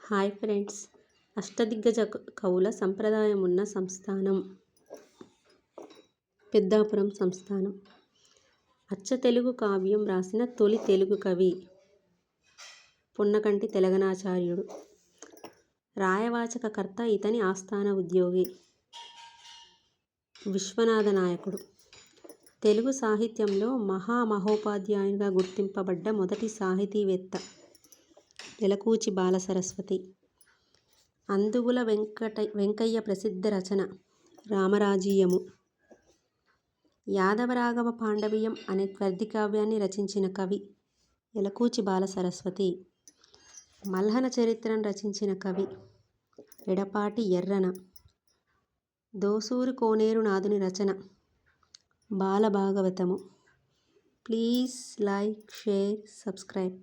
Hi friends, అష్టదిగ్గజ కవుల సంప్రదాయమున్న సంస్థానం పెద్దాపురం సంస్థానం. అచ్చ తెలుగు కావ్యం రాసిన తొలి తెలుగు కవి పొన్నకంటి తెలగనాచార్యుడు. రాయవాచకకర్త ఇతని ఆస్థాన ఉద్యోగి విశ్వనాథ నాయకుడు. తెలుగు సాహిత్యంలో మహామహోపాధ్యాయునిగా గుర్తింపబడ్డ మొదటి సాహితీవేత్త ఎలకూచి బాలసరస్వతి. అందుగుల వెంకయ్య ప్రసిద్ధ రచన రామరాజీయము. యాదవరాఘవ పాండవీయం అనే గద్యకావ్యాన్ని రచించిన కవి ఎలకూచి బాలసరస్వతి. మల్హన చరిత్రను రచించిన కవి ఎడపాటి ఎర్రన. దోసూరి కోనేరు నాథుని రచన Balabhagavatamu. Please like, share, subscribe.